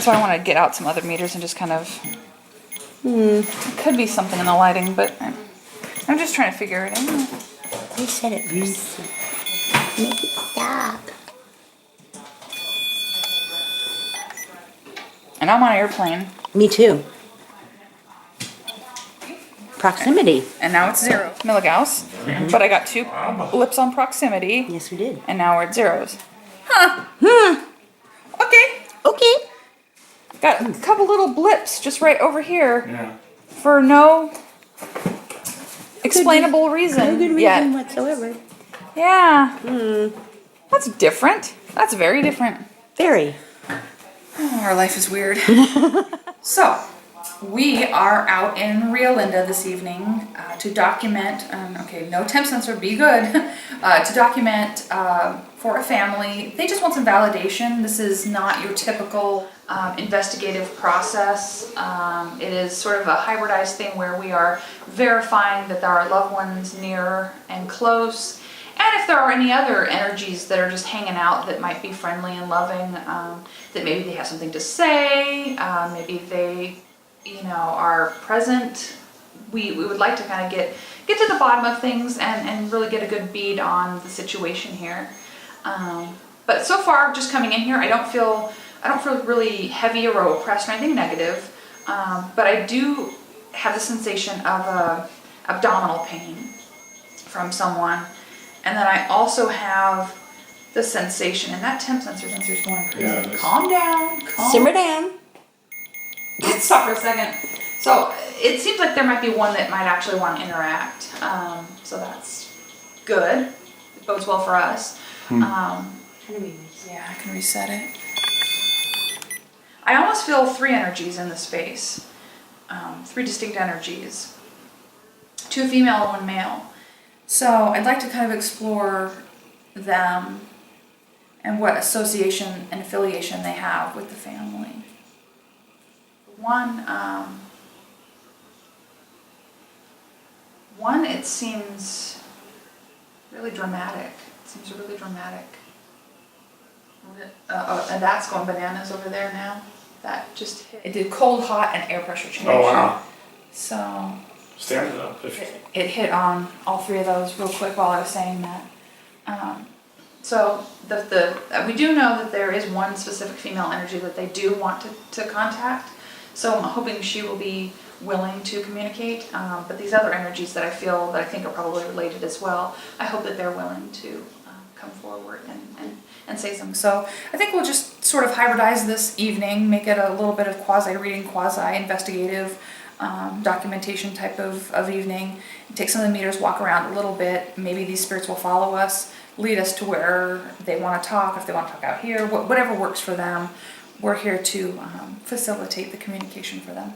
That's why I want to get out some other meters and just kind of... It could be something in the lighting, but I'm just trying to figure it out. They said it was. Make it stop. And I'm on an airplane. Me too. Proximity. And now it's 0 milligauss. But I got 2 blips on proximity. Yes, we did. And now we're at zeros. Huh. Okay. Okay. Got a couple little blips just right over here. Yeah. For no explainable reason. No good reason yet. whatsoever. Yeah. That's different. That's very different. Very. Oh, our life is weird. So, we are out in Rio Linda this evening to document, okay, no temp sensor, be good, to document for a family. They just want some validation. This is not your typical investigative process. It is sort of a hybridized thing where we are verifying that there are loved ones near and close. And if there are any other energies that are just hanging out that might be friendly and loving, that maybe they have something to say, maybe they, are present. We would like to kind of get to the bottom of things and really get a good bead on the situation here. But so far, just coming in here, I don't feel really heavy or oppressed or anything negative. But I do have the sensation of abdominal pain from someone. And then I also have the sensation, and that temp sensor's going crazy. Yeah, Calm down. Simmer down. Let's stop for a second. So it seems like there might be one that might actually want to interact. So that's good. It bodes well for us. Yeah, I can reset it. I almost feel 3 energies in the space. 3 distinct energies. 2 female and 1 male. So I'd like to kind of explore them and what association and affiliation they have with the family. One, it seems really dramatic. It seems really dramatic. And that's going bananas over there now. That just hit. It did cold, hot, and air pressure change. Oh, wow. So... Stand it up. It hit on all 3 of those real quick while I was saying that. So we do know that there is one specific female energy that they do want to contact. So I'm hoping she will be willing to communicate. But these other energies that I think are probably related as well, I hope that they're willing to come forward and say something. So I think we'll just sort of hybridize this evening, make it a little bit of quasi-reading, quasi-investigative, documentation type of evening. Take some of the meters, walk around a little bit. Maybe these spirits will follow us, lead us to where they want to talk, if they want to talk out here, whatever works for them. We're here to facilitate the communication for them.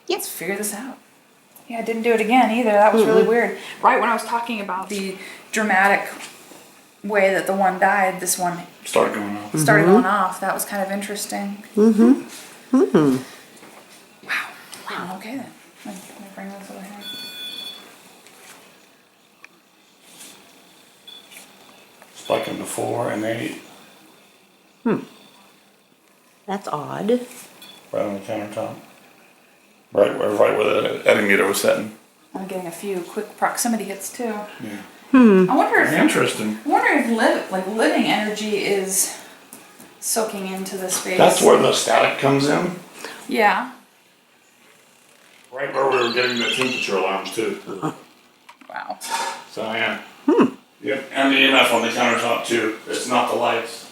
Yep. Let's figure this out. Yeah, I didn't do it again either. That was really weird. Right when I was talking about the dramatic way that the one died, this one Started going off. started going off. That was kind of interesting. Wow, okay then. Let me bring this over here. Spiking to 4 and 8. That's odd. Right on the countertop. Right where the eddy meter was setting. I'm getting a few quick proximity hits too. Yeah. I wonder if Very interesting. living energy is soaking into the space. That's where the static comes in. Yeah. Right where we were getting the temperature alarms too. Wow. So yeah. Yep. And the EMF on the countertop too. It's not the lights.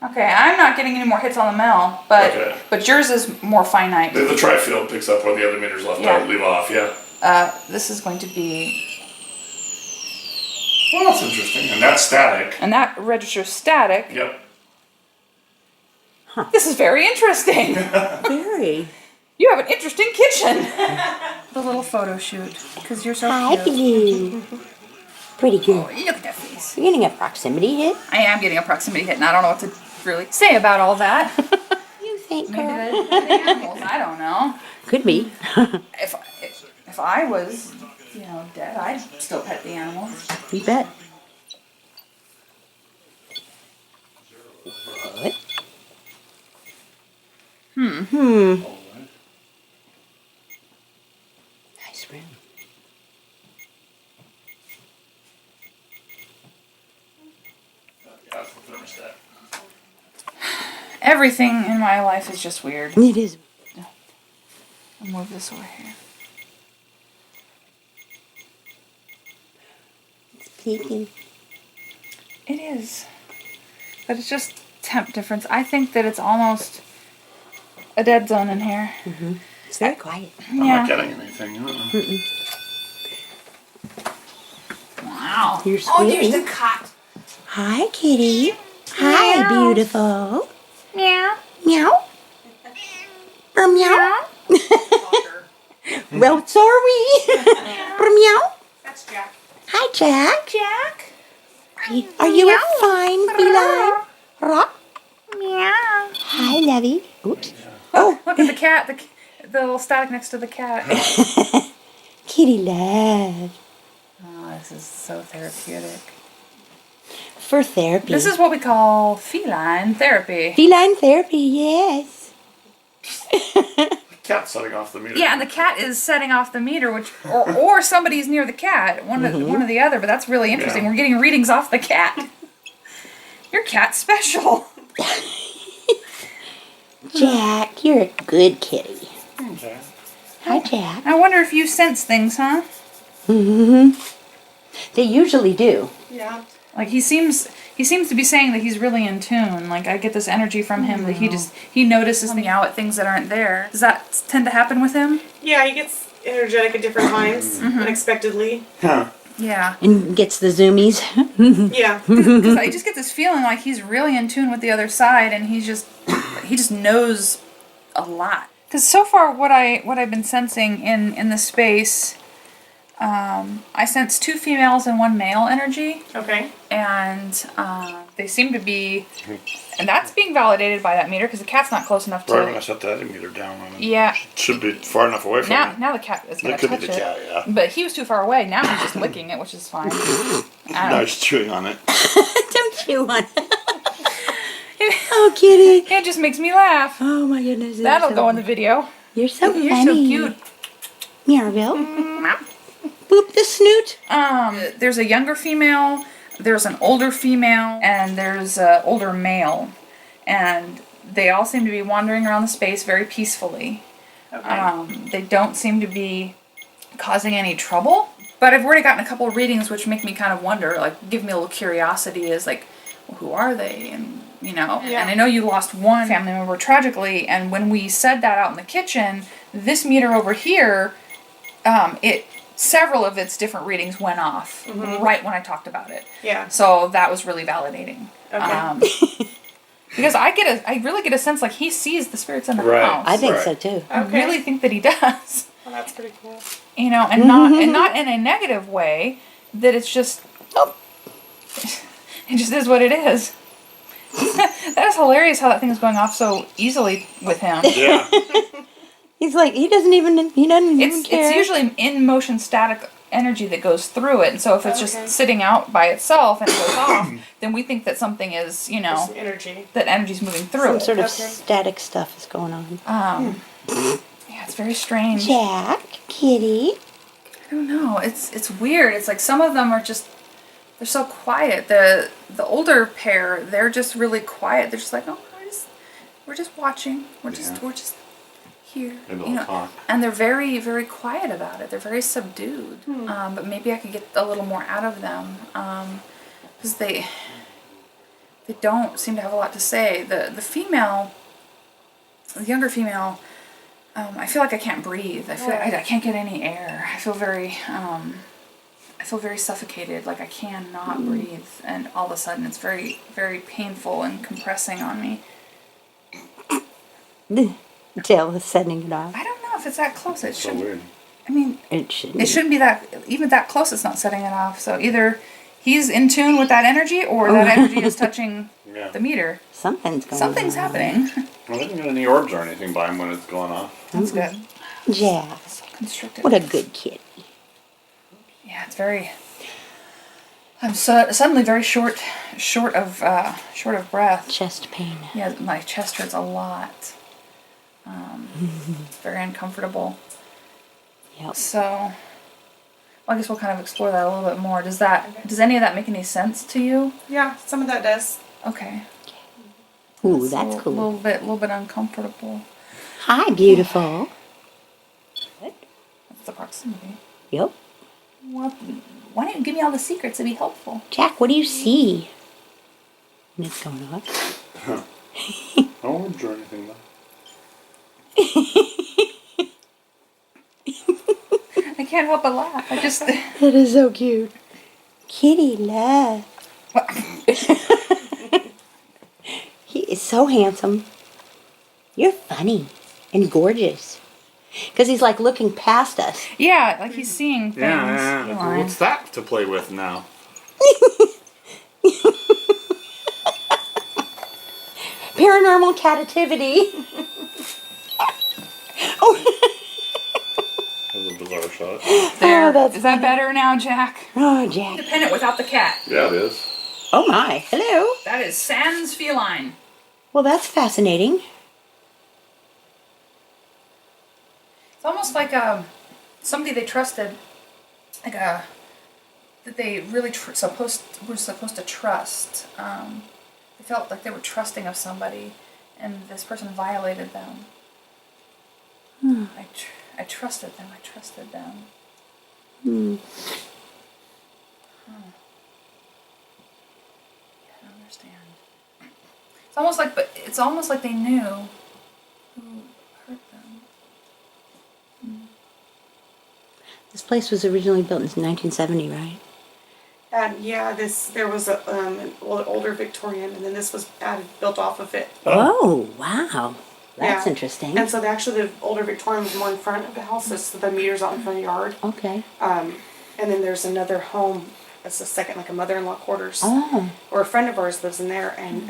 Okay, I'm not getting any more hits on the Mel, but yours is more finite. The tri-field picks up where the other meters leave off. Yeah. This is going to be. Well, that's interesting. And that's static. And that registers static. Yep. This is very interesting. Very. You have an interesting kitchen. The little photo shoot, because you're so Hi, cute. you. Pretty good. Oh, look at that face. You're getting a proximity hit. I am getting a proximity hit, and I don't know what to really say about all that. You think, Maybe girl? the animals. I don't know. Could be. If I was, dead, I'd still pet the animals. You bet. What? Nice room. Yeah, that's the thermostat. Everything in my life is just weird. It is. I'll move this over here. It's peeking. It is. But it's just temp difference. I think that it's almost a dead zone in here. It's very quiet. I'm not Yeah. getting anything. Wow. You're Oh, there's squealing. the cat. Hi, kitty. Hi, Meow. beautiful. Meow. Meow. Or meow. Well, so are we. Or meow. That's Jack. Hi, Jack. Jack. Are you a fine feline? Rock. Meow. Hi, Lovey. Oops. Oh, look at the cat. The little static next to the cat. Kitty love. Oh, this is so therapeutic. For therapy. This is what we call feline therapy. feline therapy, yes. Cat's setting off the meter. Yeah, and the cat is setting off the meter, which or somebody's near the cat, one or the other. But that's really interesting. Yeah. We're getting readings off the cat. Your cat's special. Jack, you're a good kitty. Okay. Hi, Jack. I wonder if you sense things, huh? They usually do. Yeah. Like he seems to be saying that he's really in tune. Like I get this energy from him that he notices me out at things that aren't there. Does that tend to happen with him? Yeah, he gets energetic at different times, unexpectedly. Huh. Yeah. And gets the zoomies. Yeah. Because I just get this feeling like he's really in tune with the other side, and he just knows a lot. Because so far, what I've been sensing in the space, I sense 2 females and 1 male energy, Okay. and they seem to be, and that's being validated by that meter because the cat's not close enough Right when I to. set the meter down on it. Yeah. Should be far enough away from it. Now the cat is gonna It could touch be the it. cat, yeah. But he was too far away. Now he's just licking it, which is fine. Nice chewing on it. Don't chew on it. Oh, kitty. It just makes me laugh. Oh, my goodness. That'll go in the video. You're so funny. You're so cute. Meowville. Boop the snoot. There's a younger female, there's an older female, and there's an older male. And they all seem to be wandering around the space very peacefully. Okay. They don't seem to be causing any trouble. But I've already gotten a couple of readings which make me kind of wonder, like give me a little curiosity is like, well, who are they? And Yeah. and I know you lost one family member tragically, and when we said that out in the kitchen, this meter over here, several of its different readings went off right when I talked about it. Yeah. So that was really validating. Okay. Because I really get a sense like he sees the spirits in the Right. house. I think Right. so, too. I Okay. really think that he does. Well, that's pretty cool. And not in a negative way. That it's just, it just is what it is. That is hilarious how that thing is going off so easily with him. Yeah. He's like, he doesn't even care. It's usually in motion static energy that goes through it, and so if it's Okay. just sitting out by itself and it goes off, then we think that something is, Just energy. that energy's moving through Some it. sort of Okay. static stuff is going on. Yeah, it's very strange. Jack, kitty. I don't know. It's weird. It's like some of them are just they're so quiet. The older pair, they're just really quiet. They're just like, oh, we're just watching. We're just here. Maybe they'll talk. And they're very, very quiet about it. They're very subdued. But maybe I could get a little more out of them because they don't seem to have a lot to say. The female, the younger female, I feel like I can't breathe. I feel like I can't get any air. I feel very suffocated. Like I cannot breathe, and all of a sudden it's very, very painful and compressing on me. Tail is setting it off. I don't know if it's that close. It So should. weird. I mean, It shouldn't. it shouldn't be that even that close. It's not setting it off. So either he's in tune with that energy, or that energy is touching Yeah. the meter. Something's going Something's on. happening. Well, they didn't get any orbs or anything by him when it's going off. That's good. Jack, So constricted. what a good kid. Yeah, it's very. I'm suddenly very short of breath. Chest pain. Yeah, my chest hurts a lot. Very uncomfortable. Yep. So, well, I guess we'll kind of explore that a little bit more. Does any of that make any sense to you? Yeah, some of that does. Okay. Ooh, It's that's a cool. little bit uncomfortable. Hi, beautiful. What? That's the proximity. Yep. Well, why don't you give me all the secrets? It'd be helpful. Jack, what do you see? And it's going on. No worms or anything though. I can't help but laugh. I just. That is so cute. Kitty love. He is so handsome. You're funny and gorgeous. Because he's like looking past us. Yeah, like he's seeing things. Yeah. Feline. What's that to play with now? Paranormal captivity. That was a bizarre shot. There. Oh, that's Is that better now, Jack? Oh, Jack. Independent without the cat. Yeah, it is. Oh my. Hello. That is sans feline. Well, that's fascinating. It's almost like somebody they trusted, like that they really were supposed to trust. They felt like they were trusting of somebody, and this person violated them. I trusted them. I trusted them. Hmm. I don't understand. It's almost like they knew who hurt them. This place was originally built in 1970, right? Yeah, there was an older Victorian, and then this was built off of it. Oh, wow. That's Yeah. interesting. And so the older Victorian was more in front of the house. So the meter's out in front of the yard. Okay. And then there's another home. It's a second, like a mother-in-law quarters. Oh. Or a friend of ours lives in there, and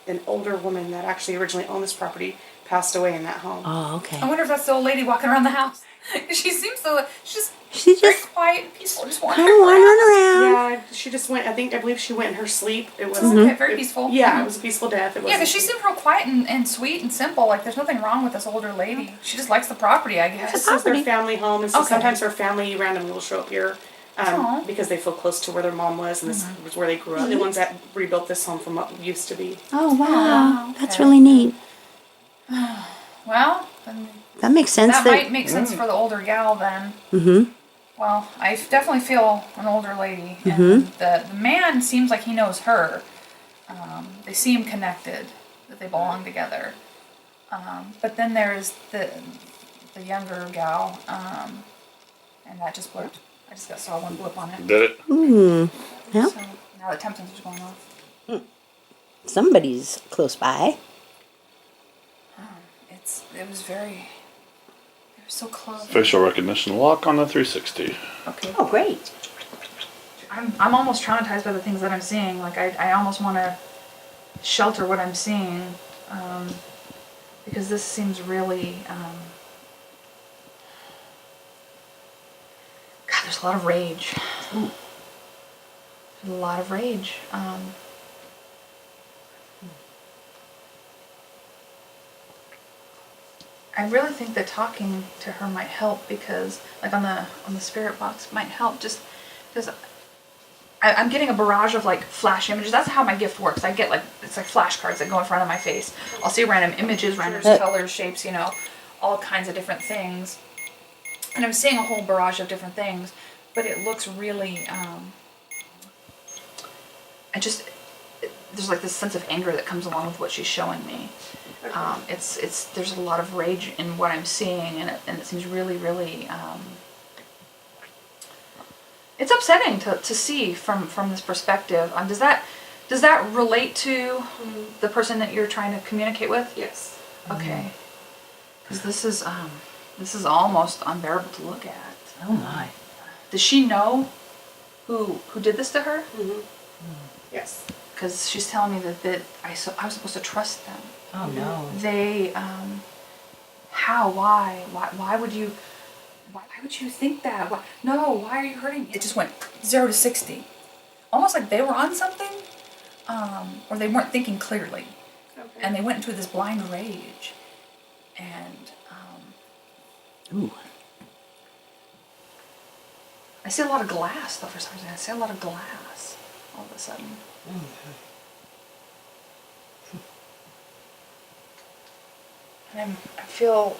an older woman that actually originally owned this property passed away in that home. Oh, okay. I wonder if that's the old lady walking around the house. She seems so. She's She's very just quiet and peaceful, just kind wandering of wandering around. Yeah, she just went. I believe she went in her sleep. It was Okay, very peaceful. Yeah, it was a peaceful death. It was. Yeah, because she seemed real quiet and sweet and simple. Like, there's nothing wrong with this older lady. She just likes the property, I guess. This is their property. family home, and so Okay. sometimes her family randomly will show up here Aw. because they feel close to where their mom was, and this was where they grew up. The ones that rebuilt this home from what used to be. Oh, wow. Oh, That's okay. really neat. Well, then That makes sense. that might make sense for the older gal then. Mm-hmm. Well, I definitely feel an older lady. And the man seems like he knows her. They seem connected, that they belong together. But then there's the younger gal, and that just blipped. I just saw one blip on it. Did it? Hmm. Well, So now the temp sensor's going off. somebody's close by. It was very. They were so close. Facial recognition lock on the 360. Okay. Oh, great. I'm almost traumatized by the things that I'm seeing. Like, I almost want to shelter what I'm seeing, because this seems really, God, there's a lot of rage. There's a lot of rage. I really think that talking to her might help, because, like, on the spirit box might help, just because I'm getting a barrage of, like, flash images. That's how my gift works. I get, like, it's like flashcards that go in front of my face. I'll see random images, random colors, shapes, all kinds of different things. And I'm seeing a whole barrage of different things, but it looks really, there's, like, this sense of anger that comes along with what she's showing me. There's a lot of rage in what I'm seeing, and it seems really, really, it's upsetting to see from this perspective. Does that relate to the person that you're trying to communicate with? Yes. Okay. Because this is almost unbearable to look at. Oh, my. Does she know who did this to her? Mm-hmm. Because Because she's telling me that I was supposed to trust them. Oh, no. They, how, why would you think that? Why are you hurting me? It just went 0 to 60. Almost like they were on something, or they weren't thinking clearly. Okay. And they went into this blind rage. And Ooh. I see a lot of glass though for some reason. I see a lot of glass all of a sudden. And I feel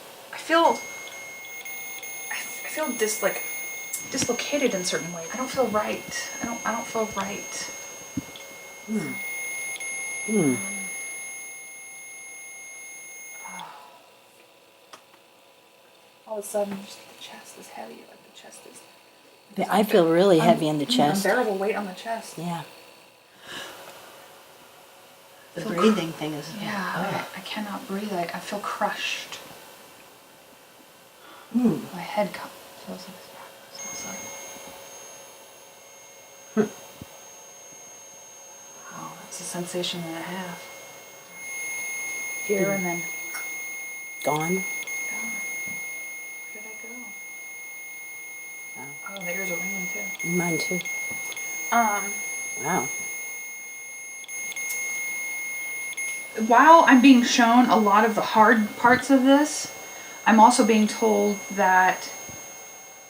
dislocated in certain ways. I don't feel right. I don't feel right. All of a sudden, just the chest is heavy. Like the chest is. Yeah, I feel really heavy in the chest. Unbearable weight on the chest. Yeah. The breathing thing is. Yeah, I cannot breathe. I feel crushed. My head feels like oh, that's a sensation and a half. Here and then Gone. gone. Where did I go? Oh, the ears are ringing too. Mine too. Wow. While I'm being shown a lot of the hard parts of this, I'm also being told that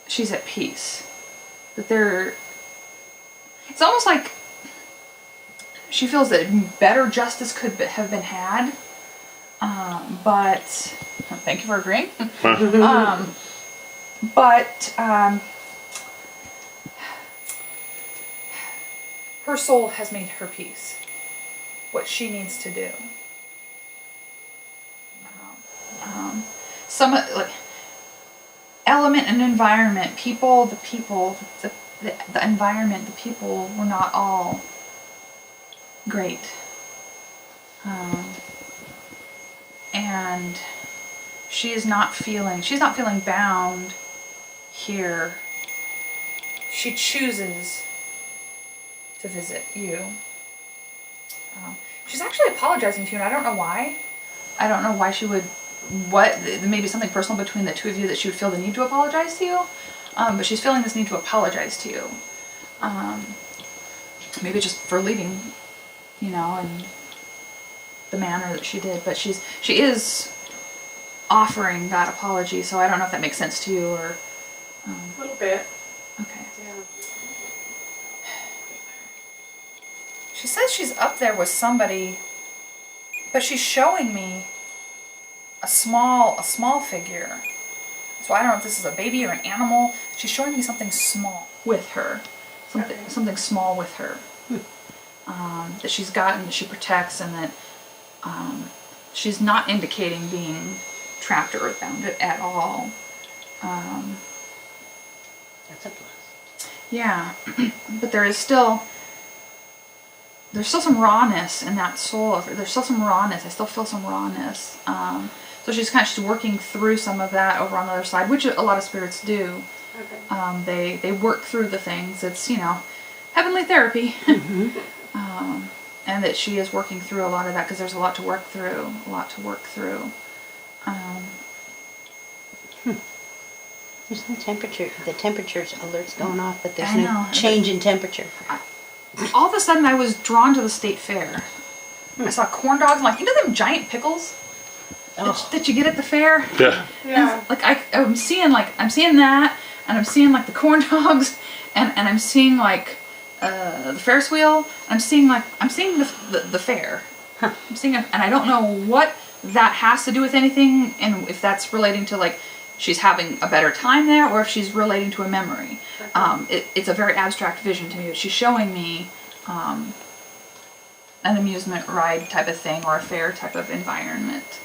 she's at peace. That it's almost like she feels that better justice could have been had. But thank you for agreeing. Her soul has made her peace. What she needs to do. Some like element and environment, the environment, the people were not all great. And she's not feeling bound here. She chooses to visit you. She's actually apologizing to you, and I don't know why. I don't know why she would. Maybe something personal between the two of you that she would feel the need to apologize to you. But she's feeling this need to apologize to you. Maybe just for leaving, in the manner that she did. But she is offering that apology, so I don't know if that makes sense to you or. A little bit. Okay. Yeah. She says she's up there with somebody, but she's showing me a small figure. So I don't know if this is a baby or an animal. She's showing me something small with her. Something small with her. That she's gotten, that she protects, and that she's not indicating being trapped or bound at all. That's a plus. Yeah, but there's still some rawness in that soul. There's still some rawness. I still feel some rawness. So she's working through some of that over on the other side, which a lot of spirits do. Okay. They work through the things. It's heavenly therapy. And that she is working through a lot of that because there's a lot to work through. There's no temperature. The temperature's alert's going off, but there's no change in temperature. All of a sudden, I was drawn to the state fair. I saw corn dogs. I'm like, them giant pickles that you get at the fair. Yeah. Yeah. And, I'm seeing that, and I'm seeing the corn dogs, and I'm seeing the Ferris wheel. I'm seeing the fair. Huh. I'm seeing it, and I don't know what that has to do with anything, and if that's relating to she's having a better time there, or if she's relating to a memory. It's a very abstract vision to me, but she's showing me an amusement ride type of thing, or a fair type of environment,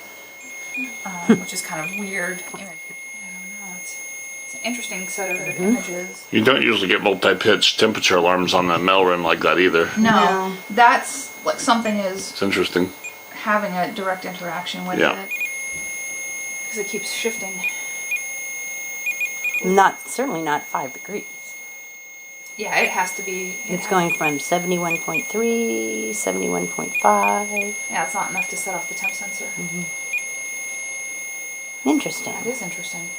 which is kind of weird. I don't know. It's an interesting set of images. You don't usually get multi-pitch temperature alarms on that mail rim like that either. No, that's something is It's interesting. having a direct interaction with Yeah. it, because it keeps shifting. Certainly not 5 degrees. Yeah, it has to be. It's going from 71.3, 71.5. Yeah, it's not enough to set off the temp sensor. Interesting. That is interesting.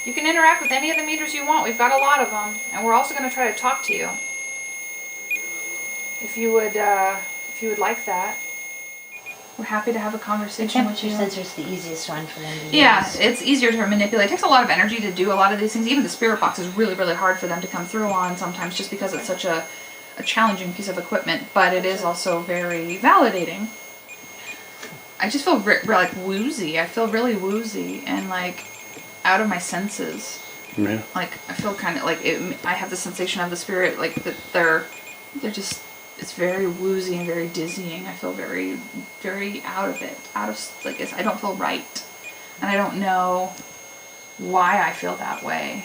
You can interact with any of the meters you want. We've got a lot of them, and we're also going to try to talk to you. If you would like that. We're happy to have a conversation with Temperature you. sensor's the easiest one for them to use. Yeah, it's easier to manipulate. It takes a lot of energy to do a lot of these things. Even the spirit box is really, really hard for them to come through on sometimes just because it's such a challenging piece of equipment. But it is also very validating. I just feel like woozy. I feel really woozy and like out of my senses. Yeah. Like I feel kind of like I have the sensation of the spirit, like that they're just. It's very woozy and very dizzying. I feel very, very out of it. I don't feel right. And I don't know why I feel that way.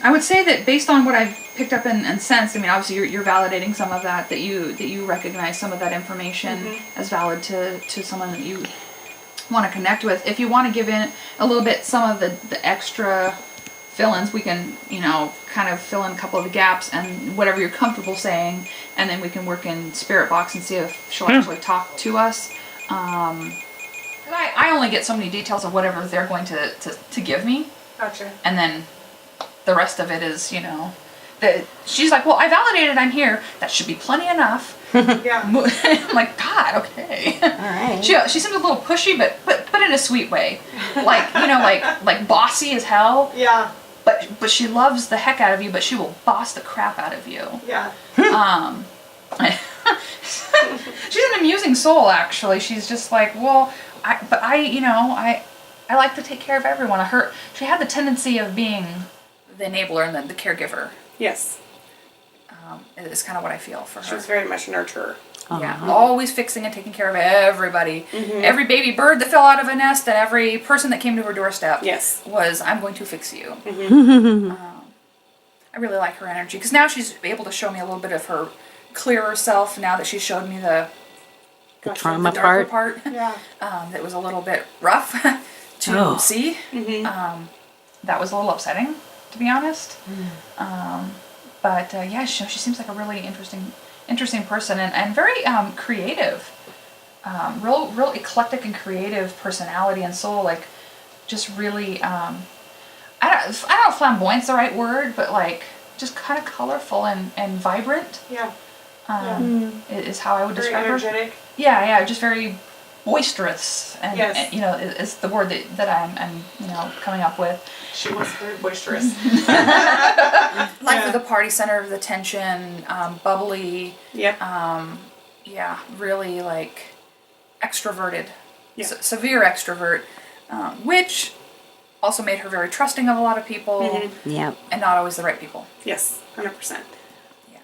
I would say that based on what I've picked up and sensed, I mean, obviously you're validating some of that you recognize some of that information as valid to someone that you want to connect with. If you want to give in a little bit, some of the extra fill-ins, we can, kind of fill in a couple of the gaps and whatever you're comfortable saying, and then we can work in Spirit Box and see if she'll actually talk to us. I only get so many details of whatever they're going to give me. Gotcha. And then the rest of it is, that she's like, well, I validated I'm here. That should be plenty enough. Yeah. I'm like, God, okay. All right. She seems a little pushy, but in a sweet way. Like, like bossy as hell. Yeah. But she loves the heck out of you, but she will boss the crap out of you. Yeah. She's an amusing soul, actually. She's just like, well, I like to take care of everyone. She had the tendency of being the enabler and the caregiver. Yes. Is kind of what I feel for her. She was very much a nurturer. Yeah, always fixing and taking care of everybody. Every baby bird that fell out of a nest and every person that came to her doorstep Yes. was, I'm going to fix you. I really like her energy because now she's able to show me a little bit of her clearer self now that she showed me the trauma darker part. Yeah. That was a little bit rough to see. That was a little upsetting, to be honest. But yeah, she seems like a really interesting person and very creative. Real eclectic and creative personality and soul. Like, just really, I don't know if flamboyant's the right word, but like, just kind of colorful and vibrant. Yeah. Is how I would Very describe energetic. her. Yeah, just very boisterous, and, Yes. and, is the word that I'm coming up with. She was very boisterous. Life of the party, center of the attention, bubbly. Yep. Yeah, really like extroverted, Yeah. severe extrovert, which also made her very trusting of a lot of people, Yep. and not always the right people. Yes. 100%. Yeah,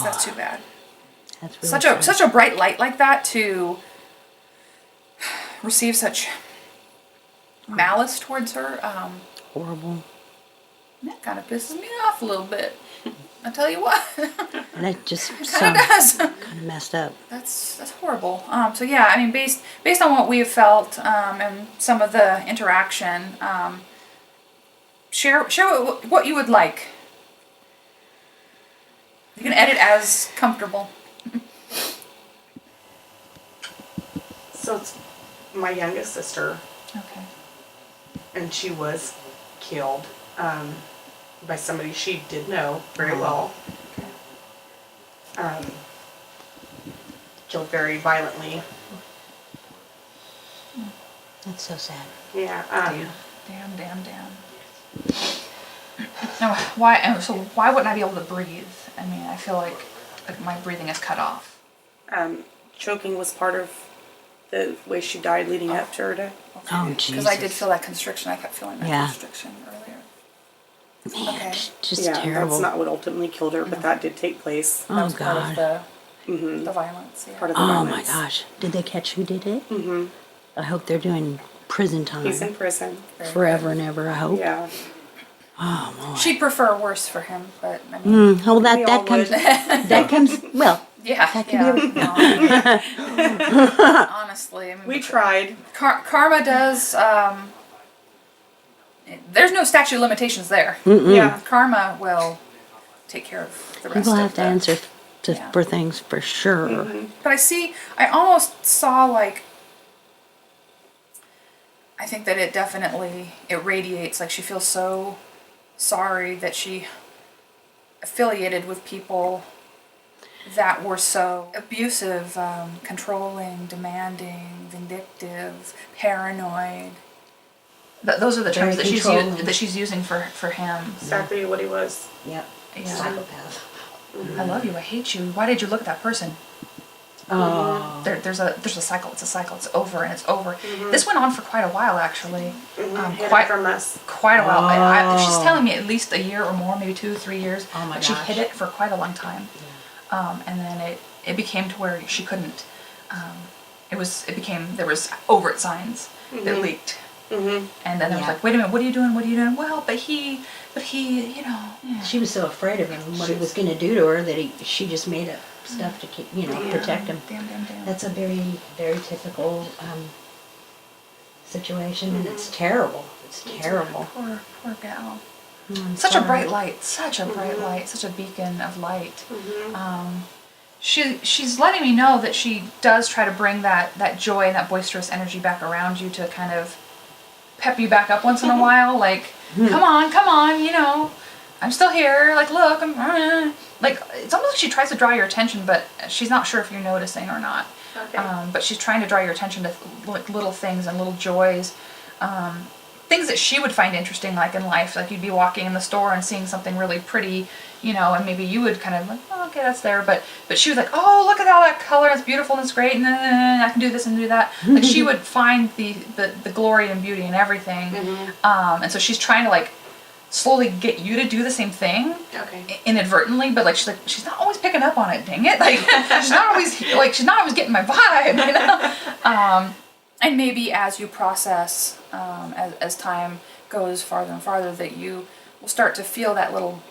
that's too bad. That's really Such a bright light like that to receive such malice towards her. horrible. That kind of pisses me off a little bit. I tell you what, And that just it sounds kind of does. kind of messed up. That's horrible. So yeah, I mean, based on what we've felt and some of the interaction, share what you would like. You can edit as comfortable. So it's my youngest sister, Okay. and she was killed by somebody she did know very well. Killed very violently. That's so sad. Yeah. Damn. Now, why wouldn't I be able to breathe? I mean, I feel like my breathing is cut off. Choking was part of the way she died leading up to her death. Oh, Because Jesus. I did feel that constriction. I kept feeling that Yeah. constriction earlier. Man, Okay. just Yeah, terrible. that's not what ultimately killed her, but that did take place. That Oh, was part of God. the violence. Yeah. Part of the Oh, violence. my gosh. Did they catch who did it? Mm-hmm. I hope they're doing prison time. He's in prison. Forever and ever, I hope. Yeah. Oh, boy. She'd prefer worse for him, but I mean, Well, We all that comes, would. that comes, well, yeah. that can be No. Honestly, I mean, We tried. karma does. There's no statute of limitations there. Yeah. Karma will take care of the rest. people of have to the- answer Yeah. for things for sure. But I almost saw like. I think that it radiates, like she feels so sorry that she affiliated with people that were so abusive, controlling, demanding, vindictive, paranoid. Those are the terms Very that she's using for him. Exactly what he was. Yep. Yeah. Psychopath. I love you. I hate you. Why did you look at that person? Oh. There's a cycle. It's a cycle. It's over and it's over. This went on for quite a while, actually. Hid Quite it from us. quite a while. She's telling me at least a year or more, maybe 2 or 3 years. Oh my But she gosh. hid it for quite a long time. And then it became to where she couldn't. There was overt signs that leaked. And then there was Yeah. like, wait a minute, what are you doing? What are you doing? Well, but he, you know. Yeah. She was so afraid of him, what he was going to do to her, that she just made up stuff to keep, protect him. Damn. That's a very, very typical situation, and it's terrible. It's terrible. Poor gal. I'm Such a sorry. bright light, such a bright light, such a beacon of light. She's letting me know that she does try to bring that joy and that boisterous energy back around you to kind of pep you back up once in a while. Like, come on, I'm still here. Like, look, like, it's almost like she tries to draw your attention, but she's not sure if you're noticing or not. Okay. But she's trying to draw your attention to like little things and little joys. Things that she would find interesting, like in life, like you'd be walking in the store and seeing something really pretty, and maybe you would kind of like, oh, okay, that's there, but she was like, oh, look at all that color, it's beautiful and it's great, and I can do this and do that. Like she would find the glory and beauty in everything, and so she's trying to like slowly get you to do the same thing, inadvertently, but like she's not always picking up on it. Dang it, like she's not always getting my vibe, And maybe as you process, as time goes farther and farther, that you will start to feel that little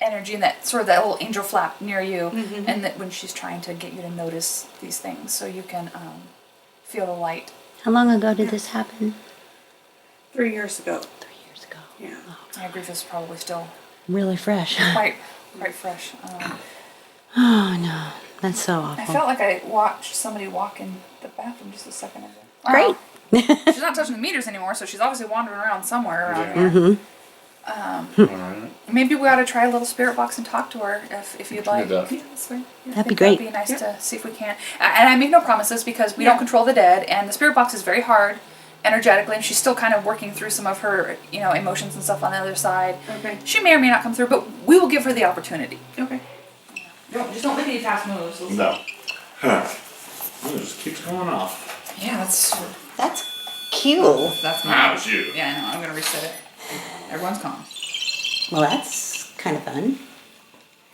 energy and that little angel flap near you, and that when she's trying to get you to notice these things, so you can feel the light. How long ago did this happen? 3 years ago. 3 years ago. Yeah. My grief is probably still Really fresh. quite fresh. Oh no, that's so I awful. felt like I watched somebody walk in the bathroom just a second ago. Great. She's not touching the meters anymore, so she's obviously wandering around somewhere around here. Alright. Maybe we ought to try a little spirit box and talk to her if you'd like. that. Yeah, that's fine. Yeah, I That'd be think great. That'd be nice to see if we can. And I make no promises because we don't control the dead, and the spirit box is very hard energetically, and she's still kind of working through some of her, emotions and stuff on the other side. Okay. She may or may not come through, but we will give her the opportunity. Okay. Just don't make any fast moves. No. Huh. It just keeps going off. Yeah, that's Cute. that's That was you. Yeah, I know. I'm gonna reset it. Everyone's calm. Well, that's kind of fun.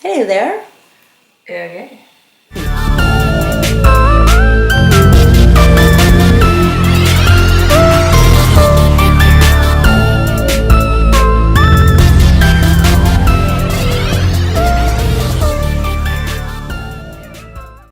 Hey there. Okay.